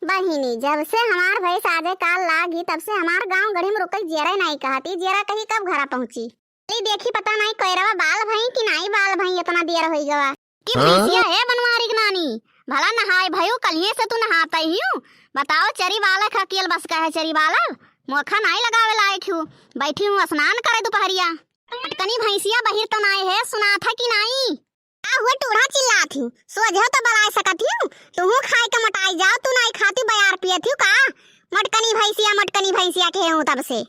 बहिनी जब से हमार भैंस आजे काल लागी तब से हमार गांव गढ़ी में रुकई जेरा नहीं कहती। जेरा कहीं कब घरा पहुंची देखी पता नहीं कोयरवा बाल भई कि नहीं बाल भई इतना देर होई गवा कि भैंसिया है बनवारी के नानी भला नहाए भयो कलिए से तू नहाता ही हूं। बताओ चरी वाला खकियल बस का है चरी वाला मोखा नहीं लगावे लायक हूं। बैठी हूं स्नान करे दोपहरिया कनी भैंसिया बहिर तो नहीं है सुना था कि नहीं आ हुए टूढ़ा चिल्लात हूं सोझो तो बलाए सकत हूं। तू खाए के मटाई जाओ तू नहीं खाती बयार पियत हूं का मटकनी भैंसिया के हूं तब से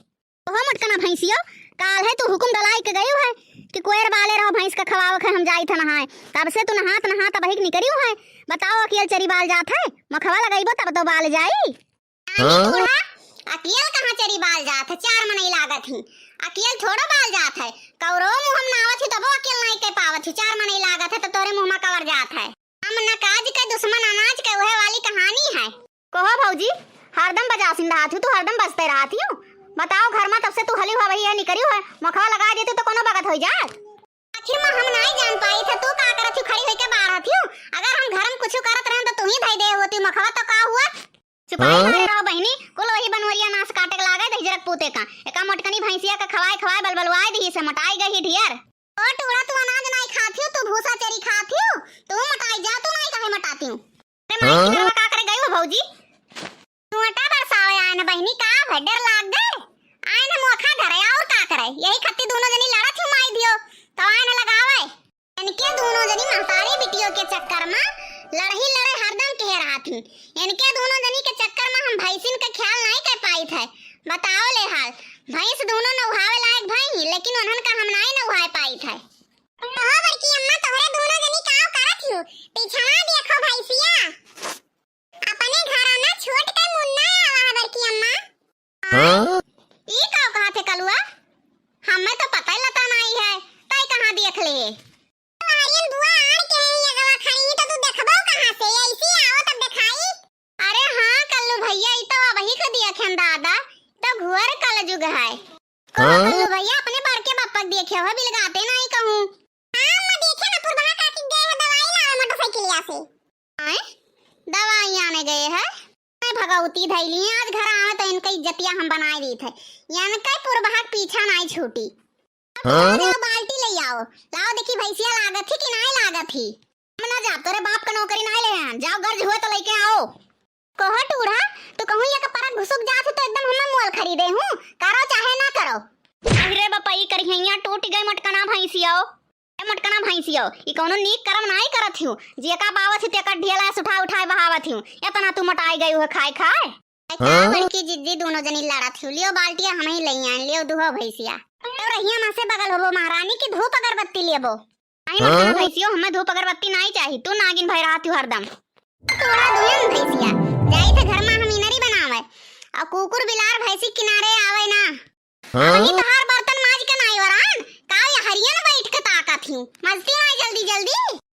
ओहो मटकना भैंसिया काल है तू हुकुम दलाई के गयो है कि कोयर बाले रहो भैंस का खवाव के हम जाई था नहाए तब से तू नहात बहिक निकरियो है। बताओ अकेल चरी बाल जात है मखवा लगाइबो तब तो बाल जाई। अकेल कहां चरी बाल जात है चार मनई लागत ही अकेल थोड़ा बाल जात है कौरो मुंह हम नावत ही तबो अकेल नहीं के पावत ही चार मनई लागत है तो तोरे मुंह में कवर जात है। हम नकाज के दुश्मन अनाज के वह वाली कहानी है। कहो भौजी हरदम बजासिन रहात तू हरदम बजते रहात हूं। बताओ घर में तब से तू हली हुआ भैया निकरियो है मखवा लगा देती तो कोनो बगत हो जात। आखिर में हम नहीं जान पाई था तू का करत हूं खड़ी होई के बाहर थी। अगर हम घर में कुछ करत रहन तो तू ही धई दे होती मखवा तो का हुआ चुपाई करे रहो बहनी कुल वही बनवरिया नास काटे के लागे दही जरक पूते का एका मटकनी भैंसिया का खवाए बलबलवाए दी से मटाई गई ढियर। ओ टूड़ा तू अनाज नहीं खाती तू भूसा चरी खाती तू मटाई जा तू नहीं काहे मटाती हूं। अरे माई की का करे गई हो भौजी तू अटा बरसावे आए न बहनी का भडर लाग दे आए न मोखा धरे और का करे यही खत्ती दोनों जनी लड़ा थी माई दियो तो आए न लगावे इनके दोनों जनी महतारी बिटियों के चक्कर में लड़े हरदम कह रहा थी। इनके दोनों जनी के चक्कर में हम भैंसिन का ख्याल नहीं कर पाई थे। बताओ ले हाल भैंस दोनों नौहावे लायक भई लेकिन उन्हन का हम नहीं नौहाए पाई थे। ओहो बड़की अम्मा तोहरे दोनों जनी काव करत हो पीछा देखो भैंसिया अपने घर आना छोड़ के मुन्ना आवा बड़की अम्मा। हां ई काव कहा थे कलुआ हमें तो पता ही लता नहीं है तई कहां देख ले आर्यन बुआ आड़ के ये गवा खड़ी तो तू देखबो कहां से ऐसी आओ तब दिखाई। अरे हां कल्लू भैया ई तो वही को दिया खेन दादा तो घुअर कल जुग है कल्लू भैया अपने बड़के बापक देखे हो बिलगाते नहीं कहूं। हां मैं देखे ना पुरबा का कि गए है दवाई लाओ मोटरसाइकिलिया से आए दवाई आने गए है मैं भगवती धैली आज घर आवे तो इनका इज्जतिया हम बनाए दी थे यानी कई पुरबा पीछा नहीं छूटी। बाल्टी ले आओ लाओ देखी भैंसिया लागत थी कि नहीं लागत थी हम ना जा तोरे बाप का नौकरी नहीं ले जाओ गर्ज हुए तो लेके आओ। कहो टूढ़ा तो कहूं ये का परक घुसुक जात तो एकदम हम मोल खरीदे हूं करो चाहे ना करो। अरे बपई करिया टूट गई मटकना भैंसियो ए मटकना भैंसियो ई कोनो नीक कर्म नहीं करत हूं जे का बावत ते का ढेला उठाए बहावत हूं इतना तू मटाई गई हो खाए बड़की जिद्दी दोनों जनी लड़त हूं लियो बाल्टिया हम ही ले आन लियो दुहो भैंसिया तो रहिया मां से बगल होबो महारानी की धूप अगरबत्ती लेबो आई मटकना भैंसियो हमें धूप अगरबत्ती नहीं चाहिए तू नागिन भई रहत हूं हरदम तोरा दुयन भैंसिया जाई थे घर में हम इनरी बनावे और कुकुर बिलार भैंसी किनारे आवे ना वही तहार बर्तन माज के नहीं वरान काव या हरिया ना बैठ के ताकत हूं मस्ती नहीं जल्दी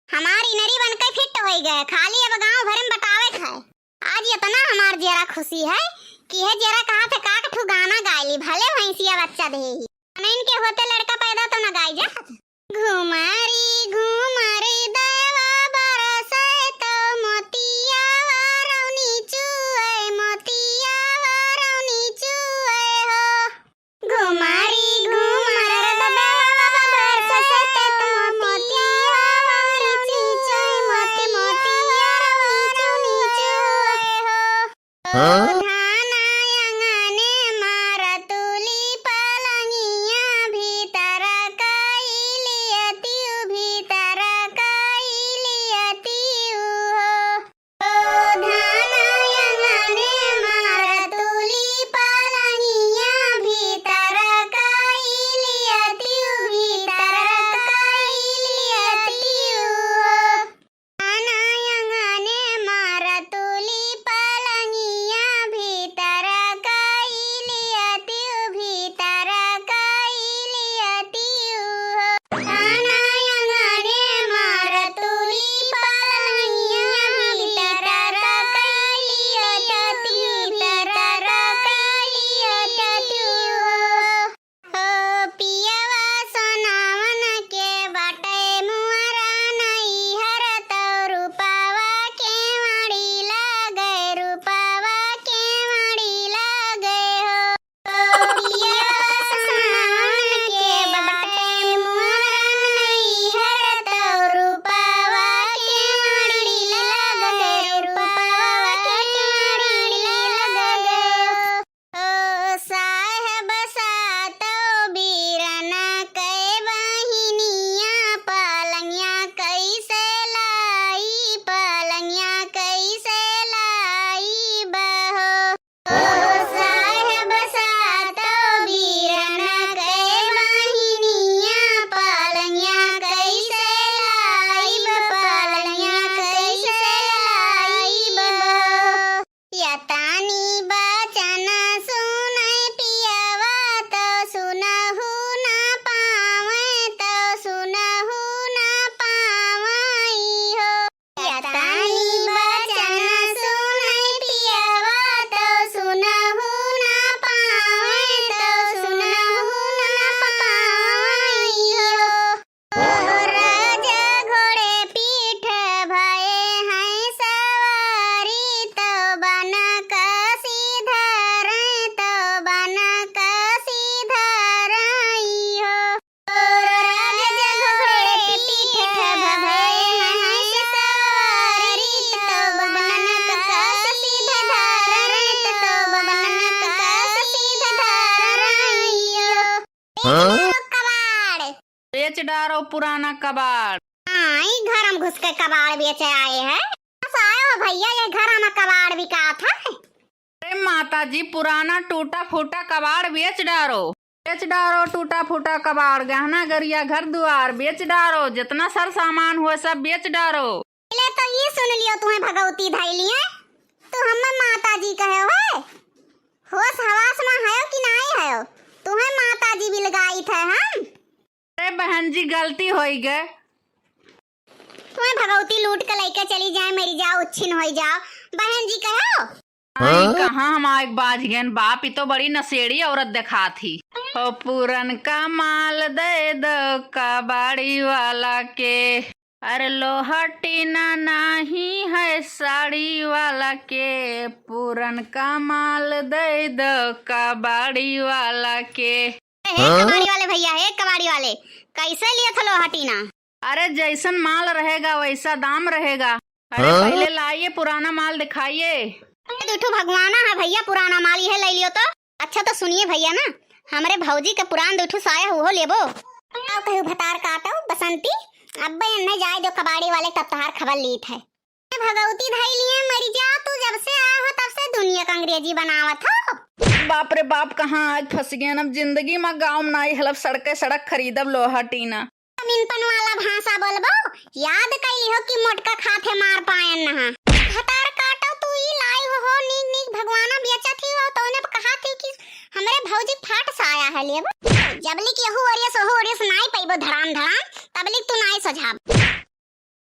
हमारी इनरी बन के फिट हो गए खाली अब गांव भर में बतावे खाए। आज इतना हमार जरा खुशी है कि है जरा कहा थे का ठु गाना गायली भले भैंसिया बच्चा दे नहीं के होते लड़का पैदा तो न गाई जा घुमारी देवा बरसे तो मोतिया रौनी चुए मोतिया रौनी चुए हो घुमारी घुमर देवा बरसे तो मोतिया रौनी चुए मोती मोतिया रौनी चुए हो। तानी बचन सुनै पियवा तो सुनहु ना पावै तो सुनहु ना पावै हो। या तानी बचन सुनै पियवा तो सुनहु ना पावै तो सुनहु ना पावै हो। ओ राजा घोड़े पीठ भये हैं सवारी तो बन कसी धरै तो बन कसी धरै हो। ओ राजा घोड़े पीठ भये हैं सवारी तो बन कसी धरै तो बन कसी धरै हो। कबाड़ बेच डारो पुराना कबाड़। हाँ, ई घर में घुस के कबाड़ बेचे आए हैं। बस आयो भैया, ये घर में कबाड़ बिकात है। अरे माता जी, पुराना टूटा फूटा कबाड़ बेच डारो टूटा फूटा कबाड़, गहना गरिया घर द्वार बेच डारो, जितना सर सामान हुआ सब बेच डारो। पहले तो ये सुन लियो, तुम्हें भगवती धैली है तू हमें माता जी कहे है। होश हवास में है कि नहीं है? तुम्हें माता जी भी लगाई थे हम। अरे बहन जी, गलती हो गए। तुम्हें भगवती लूट के लेके चली जाए, मरी जाओ, उच्छिन हो जाओ, बहन जी कहो। कहाँ हम एक बाज गए बाप, ही तो बड़ी नशेड़ी औरत दिखा थी। ओ पूरन का माल दे दो कबाड़ी वाला के, अरे लोहा टीना नहीं है साड़ी वाला के, पूरन का माल दे दो कबाड़ी वाला के। कबाड़ी वाले भैया, है कबाड़ी वाले, कैसे लिया था लोहा टीना? अरे जैसन माल रहेगा वैसा दाम रहेगा। अरे पहले लाइए, पुराना माल दिखाइए। दुठू भगवाना है भैया, पुराना माल ये ले लियो तो। अच्छा तो सुनिए भैया ना, हमारे भौजी के पुरान दुठू साया हुओ लेबो। आओ कहू भतार काटो बसंती, अब्बे न जाए दो कबाड़ी वाले, तब तहार खबर लीत है। भगवती धाई लिए मरी जा, तू जब से आया हो तब से दुनिया का अंग्रेजी बनावत हो। बाप रे बाप, कहाँ आज फंस गए। अब जिंदगी में गाँव में नहीं हलब, सड़क खरीदब लोहा टीना। मिनपन वाला भाषा बोलबो, याद कैली हो कि मोटका खाथे मार पायन नहा। भतार काटो तू ही लाई हो नीक नीक भगवाना बेचा थी हो, तो ने कहा थी कि हमरे भौजी फाट साया है लेबो। जबली कि हु ओरियस नाई पैबो धड़ाम तबली तू नाई सझाब।